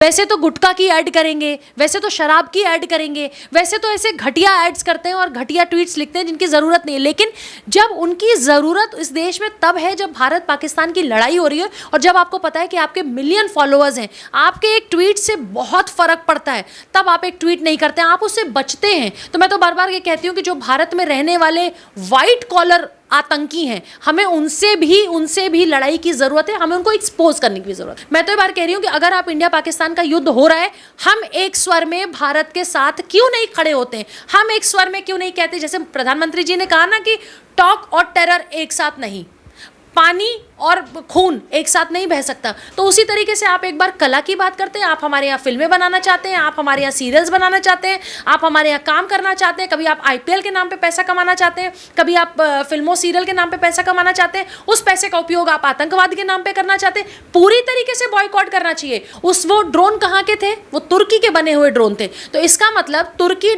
वैसे तो गुटखा की ऐड करेंगे, वैसे तो शराब की ऐड करेंगे, वैसे तो ऐसे घटिया एड्स करते हैं और घटिया ट्वीट्स लिखते हैं जिनकी ज़रूरत नहीं है। लेकिन जब उनकी ज़रूरत इस देश में तब है जब भारत पाकिस्तान की लड़ाई हो रही है और जब आपको पता है कि आपके मिलियन फॉलोअर्स हैं, आपके एक ट्वीट से बहुत फ़र्क पड़ता है, तब आप एक ट्वीट नहीं करते हैं, आप उससे बचते हैं। तो मैं तो बार बार ये कहती हूँ कि जो भारत में रहने वाले वाइट कॉलर आतंकी हैं, हमें उनसे भी लड़ाई की जरूरत है, हमें उनको एक्सपोज करने की जरूरत है। मैं तो ये बार कह रही हूँ कि अगर आप इंडिया पाकिस्तान का युद्ध हो रहा है, हम एक स्वर में भारत के साथ क्यों नहीं खड़े होते हैं? हम एक स्वर में क्यों नहीं कहते, जैसे प्रधानमंत्री जी ने कहा ना कि टॉक और टेरर एक साथ नहीं, पानी और खून एक साथ नहीं बह सकता। तो उसी तरीके से आप एक बार कला की बात करते हैं, आप हमारे यहाँ फिल्में बनाना चाहते हैं, आप हमारे यहाँ सीरियल्स बनाना चाहते हैं, आप हमारे यहाँ काम करना चाहते हैं, कभी आप आईपीएल के नाम पे पैसा कमाना चाहते हैं, कभी आप फिल्मों सीरियल के नाम पे पैसा कमाना चाहते हैं, उस पैसे का उपयोग आप आतंकवाद के नाम पे करना चाहते हैं, पूरी तरीके से बॉयकॉट करना चाहिए। वो ड्रोन कहाँ के थे? वो तुर्की के बने हुए ड्रोन थे। तो इसका मतलब तुर्की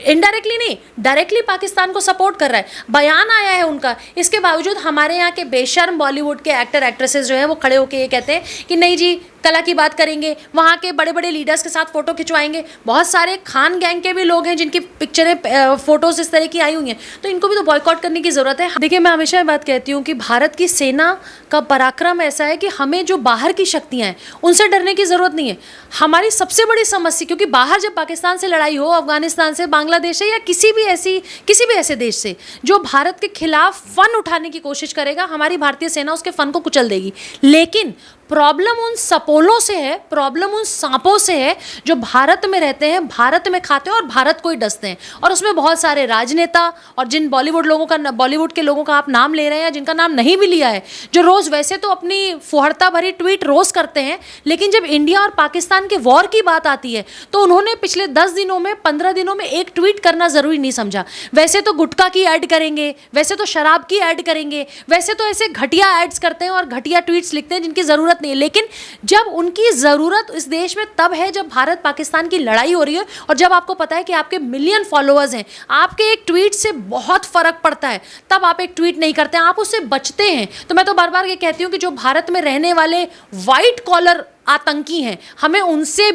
इनडायरेक्टली नहीं, डायरेक्टली पाकिस्तान को सपोर्ट कर रहा है। बयान आया है उनका, इसके बावजूद हमारे यहाँ के बेशर्म बॉलीवुड के एक्टर एक्ट्रेसेस जो है वो खड़े होकर ये कहते हैं कि नहीं जी, कला की बात करेंगे, वहाँ के बड़े बड़े लीडर्स के साथ फोटो खिंचवाएंगे। बहुत सारे खान गैंग के भी लोग हैं जिनकी पिक्चरें फोटोज इस तरह की आई हुई हैं, तो इनको भी तो बॉयकॉट करने की ज़रूरत है। देखिए, मैं हमेशा ये बात कहती हूँ कि भारत की सेना का पराक्रम ऐसा है कि हमें जो बाहर की शक्तियाँ हैं उनसे डरने की ज़रूरत नहीं है। हमारी सबसे बड़ी समस्या, क्योंकि बाहर जब पाकिस्तान से लड़ाई हो, अफगानिस्तान से, बांग्लादेश से या किसी भी ऐसे देश से जो भारत के खिलाफ फन उठाने की कोशिश करेगा, हमारी भारतीय सेना उसके फन को कुचल देगी। लेकिन प्रॉब्लम उन सपोलों से है, प्रॉब्लम उन सांपों से है जो भारत में रहते हैं, भारत में खाते हैं और भारत को ही डसते हैं। और उसमें बहुत सारे राजनेता और जिन बॉलीवुड के लोगों का आप नाम ले रहे हैं या जिनका नाम नहीं भी लिया है, जो रोज़ वैसे तो अपनी फुहड़ता भरी ट्वीट रोज़ करते हैं, लेकिन जब इंडिया और पाकिस्तान के वॉर की बात आती है तो उन्होंने पिछले 10 दिनों में 15 दिनों में एक ट्वीट करना ज़रूरी नहीं समझा। वैसे तो गुटखा की ऐड करेंगे, वैसे तो शराब की ऐड करेंगे, वैसे तो ऐसे घटिया एड्स करते हैं और घटिया ट्वीट्स लिखते हैं जिनकी ज़रूरत नहीं है। लेकिन जब उनकी जरूरत इस देश में तब है जब भारत पाकिस्तान की लड़ाई हो रही है और जब आपको पता है कि आपके मिलियन फॉलोअर्स हैं, आपके एक ट्वीट से बहुत फर्क पड़ता है, तब आप एक ट्वीट नहीं करते हैं, आप उससे बचते हैं। तो मैं तो बार बार ये कहती हूँ कि जो भारत में रहने वाले वाइट कॉलर आतंकी हैं, हमें उनसे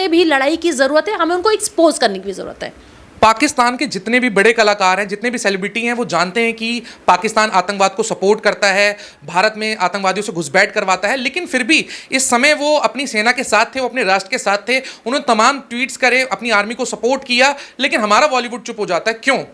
भी लड़ाई की जरूरत है, हमें उनको एक्सपोज करने की जरूरत है। पाकिस्तान के जितने भी बड़े कलाकार हैं, जितने भी सेलिब्रिटी हैं, वो जानते हैं कि पाकिस्तान आतंकवाद को सपोर्ट करता है, भारत में आतंकवादियों से घुसपैठ करवाता है, लेकिन फिर भी इस समय वो अपनी सेना के साथ थे, वो अपने राष्ट्र के साथ थे, उन्होंने तमाम ट्वीट्स करे, अपनी आर्मी को सपोर्ट किया, लेकिन हमारा बॉलीवुड चुप हो जाता है। क्यों?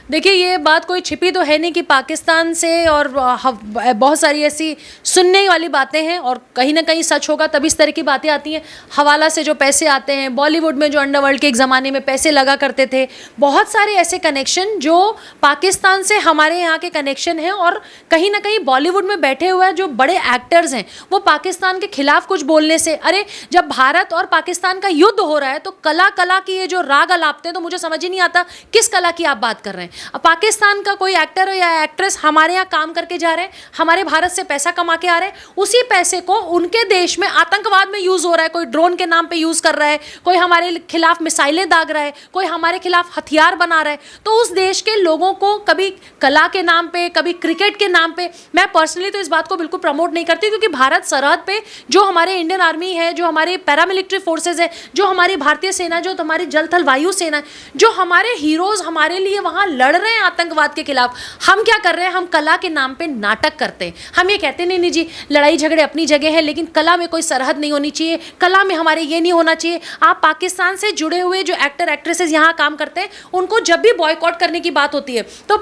देखिए, ये बात कोई छिपी तो है नहीं कि पाकिस्तान से और बहुत सारी ऐसी सुनने वाली बातें हैं और कहीं ना कहीं सच होगा तभी इस तरह की बातें आती हैं। हवाला से जो पैसे आते हैं, बॉलीवुड में जो अंडरवर्ल्ड के एक ज़माने में पैसे लगा करते थे, बहुत सारे ऐसे कनेक्शन जो पाकिस्तान से हमारे यहाँ के कनेक्शन हैं और कहीं ना कहीं बॉलीवुड में बैठे हुए जो बड़े एक्टर्स हैं वो पाकिस्तान के खिलाफ कुछ बोलने से, अरे जब भारत और पाकिस्तान का युद्ध हो रहा है तो कला की ये जो राग अलापते हैं, तो मुझे समझ ही नहीं आता किस कला की आप बात कर रहे हैं। पाकिस्तान का कोई एक्टर या एक्ट्रेस हमारे यहाँ काम करके जा रहे हैं, हमारे भारत से पैसा कमा के आ रहे हैं, उसी पैसे को उनके देश में आतंकवाद में यूज हो रहा है। कोई ड्रोन के नाम पे यूज कर रहा है, कोई हमारे खिलाफ मिसाइलें दाग रहा है, कोई हमारे खिलाफ हथियार बना रहा है। तो उस देश के लोगों को कभी कला के नाम पे, कभी क्रिकेट के नाम पे, मैं पर्सनली तो इस बात को बिल्कुल प्रमोट नहीं करती, क्योंकि भारत सरहद पे जो हमारे इंडियन आर्मी है, जो हमारे पैरामिलिट्री फोर्सेज है, जो हमारी भारतीय सेना, जो हमारी जल थल वायु सेना, जो हमारे हीरोज हमारे लिए वहां लड़ रहे हैं आतंकवाद के खिलाफ, हम क्या कर रहे हैं? हम कला के नाम पे नाटक करते हैं। हम ये कहते नहीं जी, लड़ाई झगड़े अपनी जगह है, लेकिन कला में कोई सरहद नहीं होनी चाहिए, कला में हमारे ये नहीं होना चाहिए। आप पाकिस्तान से जुड़े हुए जो एक्टर एक्ट्रेसेस यहाँ काम करते हैं, उनको जब भी बॉयकॉट करने की बात होती है तो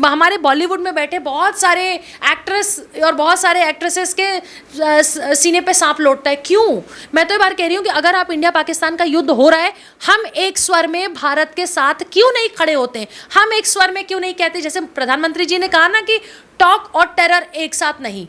हमारे बॉलीवुड में बैठे बहुत सारे एक्ट्रेस और बहुत सारे एक्ट्रेसेस के सीने पे सांप लौटता है। क्यों? मैं तो ये बार कह रही हूँ कि अगर आप इंडिया पाकिस्तान का युद्ध हो रहा है, हम एक स्वर में भारत के साथ क्यों नहीं खड़े होते हैं? हम एक स्वर में क्यों नहीं कहते, जैसे प्रधानमंत्री जी ने कहा ना कि टॉक और टेरर एक साथ नहीं,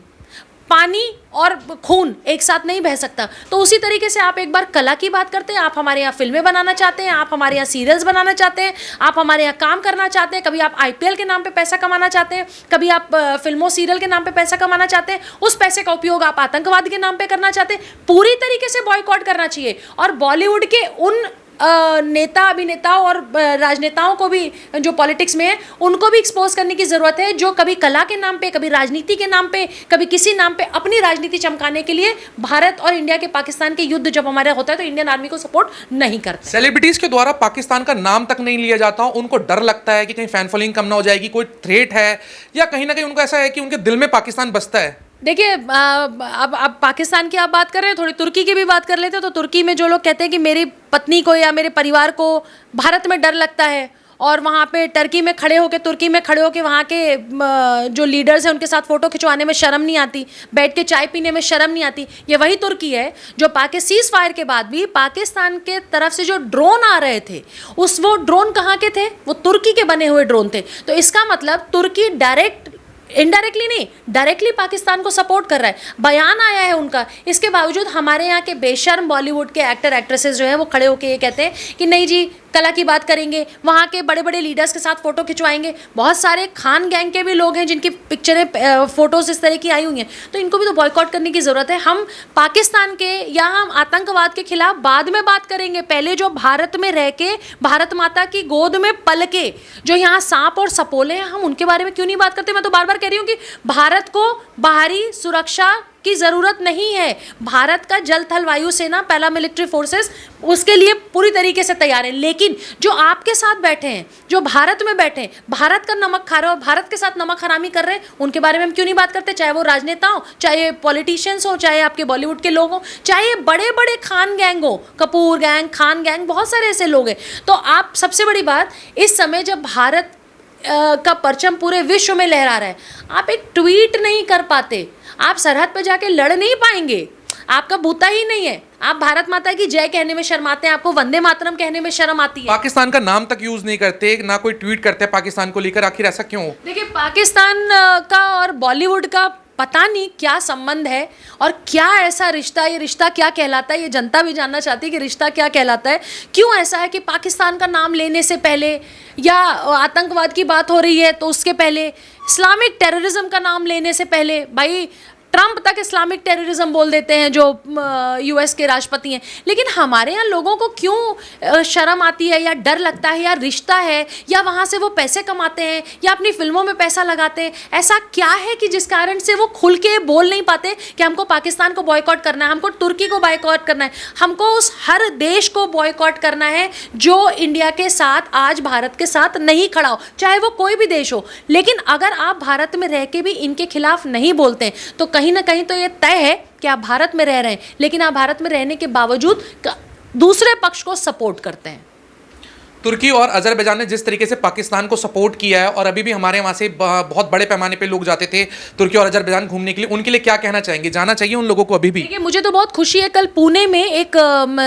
पानी और खून एक साथ नहीं बह सकता। तो उसी तरीके से आप एक बार कला की बात करते हैं, आप हमारे यहाँ फिल्में बनाना चाहते हैं, आप हमारे यहाँ सीरियल्स बनाना चाहते हैं, आप हमारे यहाँ काम करना चाहते हैं, कभी आप आईपीएल के नाम पे पैसा कमाना चाहते हैं, कभी आप फिल्मों सीरियल के नाम पे पैसा कमाना चाहते हैं, उस पैसे का उपयोग आप आतंकवाद के नाम पे करना चाहते हैं, पूरी तरीके से बॉयकॉट करना चाहिए। और बॉलीवुड के उन नेता अभिनेताओं और राजनेताओं को भी, जो पॉलिटिक्स में है, उनको भी एक्सपोज करने की ज़रूरत है, जो कभी कला के नाम पे, कभी राजनीति के नाम पे, कभी किसी नाम पे अपनी राजनीति चमकाने के लिए भारत और इंडिया के, पाकिस्तान के युद्ध जब हमारे होता है तो इंडियन आर्मी को सपोर्ट नहीं करते। सेलिब्रिटीज के द्वारा पाकिस्तान का नाम तक नहीं लिया जाता, उनको डर लगता है कि कहीं फैन फॉलोइंग कम ना हो जाएगी, कोई थ्रेट है, या कहीं ना कहीं उनको ऐसा है कि उनके दिल में पाकिस्तान बसता है। देखिए, अब पाकिस्तान की आप बात कर रहे हैं, थोड़ी तुर्की की भी बात कर लेते हैं। तो तुर्की में जो लोग कहते हैं कि मेरी पत्नी को या मेरे परिवार को भारत में डर लगता है, और वहाँ पे टर्की में खड़े होकर, तुर्की में खड़े होकर वहाँ के जो लीडर्स हैं उनके साथ फ़ोटो खिंचवाने में शर्म नहीं आती, बैठ के चाय पीने में शर्म नहीं आती। ये वही तुर्की है जो सीज़ फायर के बाद भी पाकिस्तान के तरफ से जो ड्रोन आ रहे थे, वो ड्रोन कहाँ के थे? वो तुर्की के बने हुए ड्रोन थे। तो इसका मतलब तुर्की इनडायरेक्टली नहीं, डायरेक्टली पाकिस्तान को सपोर्ट कर रहा है। बयान आया है उनका, इसके बावजूद हमारे यहाँ के बेशर्म बॉलीवुड के एक्टर एक्ट्रेसेस जो हैं वो खड़े होकर ये कहते हैं कि नहीं जी, कला की बात करेंगे, वहाँ के बड़े बड़े लीडर्स के साथ फ़ोटो खिंचवाएंगे। बहुत सारे खान गैंग के भी लोग हैं जिनकी पिक्चरें, फ़ोटोज़ इस तरह की आई हुई हैं, तो इनको भी तो बॉयकॉट करने की ज़रूरत है। हम पाकिस्तान के या हम आतंकवाद के खिलाफ बाद में बात करेंगे, पहले जो भारत में रह के, भारत माता की गोद में पल के जो यहाँ सांप और सपोले हैं, हम उनके बारे में क्यों नहीं बात करते? मैं तो बार बार कह रही हूँ कि भारत को बाहरी सुरक्षा की ज़रूरत नहीं है। भारत का जल थल वायु सेना, पैरामिलिट्री फोर्सेस उसके लिए पूरी तरीके से तैयार है। लेकिन जो आपके साथ बैठे हैं, जो भारत में बैठे हैं, भारत का नमक खा रहे हो, भारत के साथ नमक हरामी कर रहे हैं, उनके बारे में हम क्यों नहीं बात करते? चाहे वो राजनेता हो, चाहे पॉलिटिशियंस हो, चाहे आपके बॉलीवुड के लोग हों, चाहे बड़े बड़े खान गैंग हो, कपूर गैंग, खान गैंग, बहुत सारे ऐसे लोग हैं। तो आप, सबसे बड़ी बात, इस समय जब भारत का परचम पूरे विश्व में लहरा रहा है, आप एक ट्वीट नहीं कर पाते, आप सरहद पर जाके लड़ नहीं पाएंगे, आपका बूता ही नहीं है। आप भारत माता की जय कहने में शर्माते हैं, आपको वंदे मातरम कहने में शर्म आती है। पाकिस्तान का नाम तक यूज नहीं करते, ना कोई ट्वीट करते पाकिस्तान को लेकर, आखिर ऐसा क्यों? देखिए, पाकिस्तान का और बॉलीवुड का पता नहीं क्या संबंध है और क्या ऐसा रिश्ता, ये रिश्ता क्या कहलाता है, ये जनता भी जानना चाहती है कि रिश्ता क्या कहलाता है। क्यों ऐसा है कि पाकिस्तान का नाम लेने से पहले, या आतंकवाद की बात हो रही है तो उसके पहले, इस्लामिक टेररिज्म का नाम लेने से पहले, भाई ट्रंप तक इस्लामिक टेररिज्म बोल देते हैं जो यूएस के राष्ट्रपति हैं, लेकिन हमारे यहाँ लोगों को क्यों शर्म आती है, या डर लगता है, या रिश्ता है, या वहाँ से वो पैसे कमाते हैं, या अपनी फिल्मों में पैसा लगाते हैं? ऐसा क्या है कि जिस कारण से वो खुल के बोल नहीं पाते कि हमको पाकिस्तान को बॉयकॉट करना है, हमको तुर्की को बॉयकॉट करना है, हमको उस हर देश को बॉयकॉट करना है जो इंडिया के साथ, आज भारत के साथ नहीं खड़ा हो, चाहे वो कोई भी देश हो। लेकिन अगर आप भारत में रह के भी इनके खिलाफ नहीं बोलते हैं तो कहीं ना कहीं तो ये तय है कि आप भारत में रह रहे हैं, लेकिन आप भारत में रहने के बावजूद दूसरे पक्ष को सपोर्ट करते हैं। तुर्की और अजरबैजान ने जिस तरीके से पाकिस्तान को सपोर्ट किया है, और अभी भी हमारे वहाँ से बहुत बड़े पैमाने पे लोग जाते थे तुर्की और अजरबैजान घूमने के लिए, उनके लिए क्या कहना चाहेंगे? जाना चाहिए उन लोगों को अभी भी? देखिए, मुझे तो बहुत खुशी है, कल पुणे में एक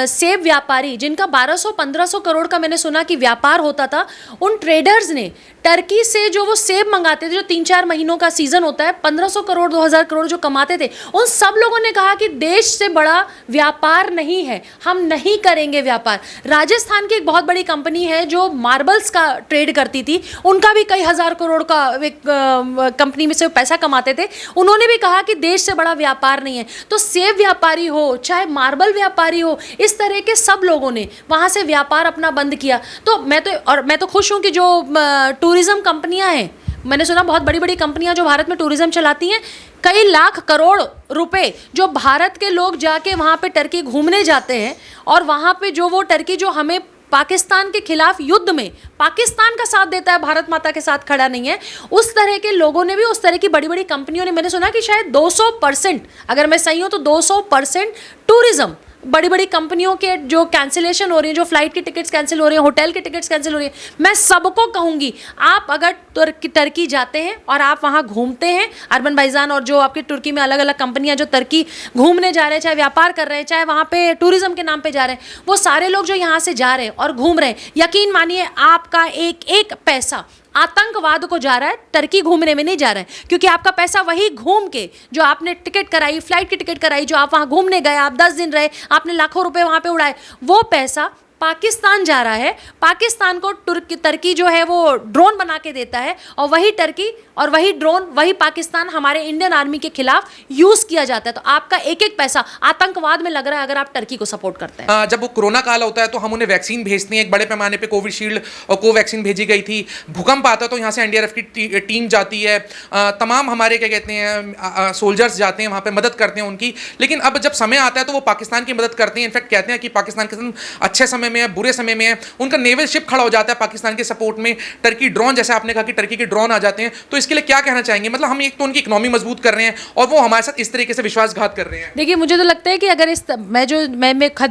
सेब व्यापारी, जिनका 1200-1500 करोड़ का मैंने सुना कि व्यापार होता था, उन ट्रेडर्स ने टर्की से जो वो सेब मंगाते थे, जो 3-4 महीनों का सीजन होता है, 1500 करोड़ 2000 करोड़ जो कमाते थे, उन सब लोगों ने कहा कि देश से बड़ा व्यापार नहीं है, हम नहीं करेंगे व्यापार। राजस्थान की एक बहुत बड़ी कंपनी है जो मार्बल्स का ट्रेड करती थी, उनका भी कई हजार करोड़ का एक कंपनी में से पैसा कमाते थे, उन्होंने भी कहा कि देश से बड़ा व्यापार नहीं है। तो सेब व्यापारी हो, चाहे मार्बल व्यापारी हो, इस तरह के सब लोगों ने वहाँ से व्यापार अपना बंद किया। तो मैं तो खुश हूँ कि जो टूरिज्म कंपनियां हैं, मैंने सुना बहुत बड़ी बड़ी कंपनियां जो भारत में टूरिज्म चलाती हैं, कई लाख करोड़ रुपए जो भारत के लोग जाके वहाँ पे टर्की घूमने जाते हैं, और वहाँ पे जो वो टर्की जो हमें पाकिस्तान के खिलाफ युद्ध में पाकिस्तान का साथ देता है, भारत माता के साथ खड़ा नहीं है, उस तरह के लोगों ने भी, उस तरह की बड़ी बड़ी कंपनियों ने, मैंने सुना कि शायद 200%, अगर मैं सही हूँ तो 200% टूरिज्म, बड़ी बड़ी कंपनियों के जो कैंसिलेशन हो रही है, जो फ्लाइट की टिकट्स कैंसिल हो रही है, होटल की टिकट्स कैंसिल हो रही है, मैं सबको कहूँगी, आप अगर टर्की जाते हैं और आप वहाँ घूमते हैं, अर्बन भाईजान और जो आपकी तुर्की में अलग अलग कंपनियाँ जो टर्की घूमने जा रहे हैं, चाहे व्यापार कर रहे हैं, चाहे वहाँ पे टूरिज्म के नाम पे जा रहे हैं, वो सारे लोग जो यहाँ से जा रहे हैं और घूम रहे हैं, यकीन मानिए आपका एक एक पैसा आतंकवाद को जा रहा है, टर्की घूमने में नहीं जा रहा है। क्योंकि आपका पैसा वही घूम के, जो आपने टिकट कराई, फ्लाइट की टिकट कराई, जो आप वहाँ घूमने गए, आप 10 दिन रहे, आपने लाखों रुपए वहाँ पे उड़ाए, वो पैसा पाकिस्तान जा रहा है, पाकिस्तान को टर्की जो है वो ड्रोन बना के देता है, और वही टर्की और वही ड्रोन वही पाकिस्तान हमारे इंडियन आर्मी के खिलाफ यूज किया जाता है। तो आपका एक एक पैसा आतंकवाद में लग रहा है अगर आप टर्की को सपोर्ट करते हैं। जब वो कोरोना काल होता है तो हम उन्हें वैक्सीन भेजते हैं, एक बड़े पैमाने पे कोविशील्ड और कोवैक्सीन भेजी गई थी। भूकंप आता है तो यहाँ से एनडीआरएफ की टीम जाती है, तमाम हमारे क्या कहते हैं सोल्जर्स जाते हैं वहाँ पे, मदद करते हैं उनकी। लेकिन अब जब समय आता है तो वो पाकिस्तान की मदद करते हैं। इनफैक्ट कहते हैं कि पाकिस्तान के अच्छे समय में है, बुरे समय में है, उनका नेवल शिप खड़ा हो जाता है पाकिस्तान के सपोर्ट में। टर्की ड्रोन, जैसे आपने कहा कि टर्की के ड्रोन आ जाते हैं, तो इसके लिए क्या कहना चाहेंगे? मतलब हम एक तो उनकी इकोनॉमी मजबूत कर रहे हैं और वो हमारे साथ इस तरीके से विश्वासघात कर रहे हैं। देखिए, मुझे तो लगता है कि अगर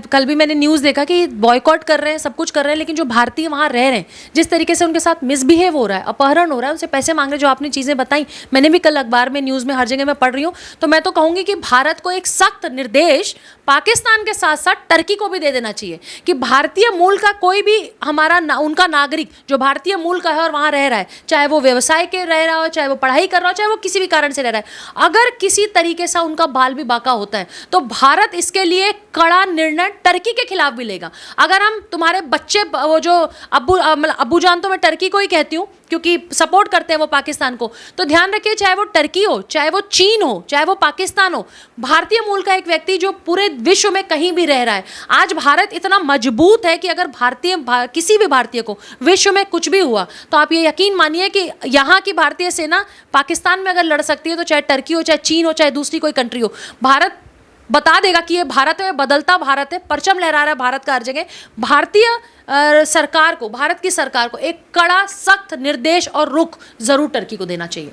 कल भी मैंने न्यूज़ देखा कि बॉयकॉट कर रहे हैं, सब कुछ कर रहे हैं, लेकिन जो भारतीय वहाँ रह रहे हैं, जिस तरीके से उनके साथ मिसबिहेव हो रहा है, अपहरण हो रहा है, उनसे पैसे मांग रहे, जो आपने चीज़ें बताई, मैंने भी कल अखबार में, न्यूज़ में, हर जगह मैं पढ़ रही हूँ, तो मैं तो कहूँगी कि भारत को एक सख्त निर्देश पाकिस्तान के साथ साथ टर्की को भी दे देना चाहिए कि भारतीय मूल का कोई भी उनका नागरिक जो भारतीय मूल का है और वहाँ रह रहा है, चाहे वो व्यवसाय के रह रहा हो, चाहे वो पढ़ाई कर रहा हो, चाहे वो किसी भी कारण से रह रहा है, अगर किसी तरीके से उनका बाल भी बाका होता है तो भारत इसके लिए कड़ा निर्णय टर्की के खिलाफ भी लेगा। अगर हम तुम्हारे बच्चे, वो जो अब्बू जान, तो मैं टर्की को ही कहती हूँ क्योंकि सपोर्ट करते हैं वो पाकिस्तान को, तो ध्यान रखिए, चाहे वो टर्की हो, चाहे वो चीन हो, चाहे वो पाकिस्तान हो, भारतीय मूल का एक व्यक्ति जो पूरे विश्व में कहीं भी रह रहा है, आज भारत इतना मजबूत है कि अगर किसी भी भारतीय को विश्व में कुछ भी हुआ तो आप ये यकीन मानिए कि यहाँ की भारतीय सेना पाकिस्तान में अगर लड़ सकती है तो चाहे टर्की हो, चाहे चीन हो, चाहे दूसरी कोई कंट्री हो, भारत बता देगा कि ये भारत है, बदलता भारत है, परचम लहरा रहा है भारत का हर जगह। भारतीय सरकार को, भारत की सरकार को एक कड़ा सख्त निर्देश और रुख जरूर टर्की को देना चाहिए।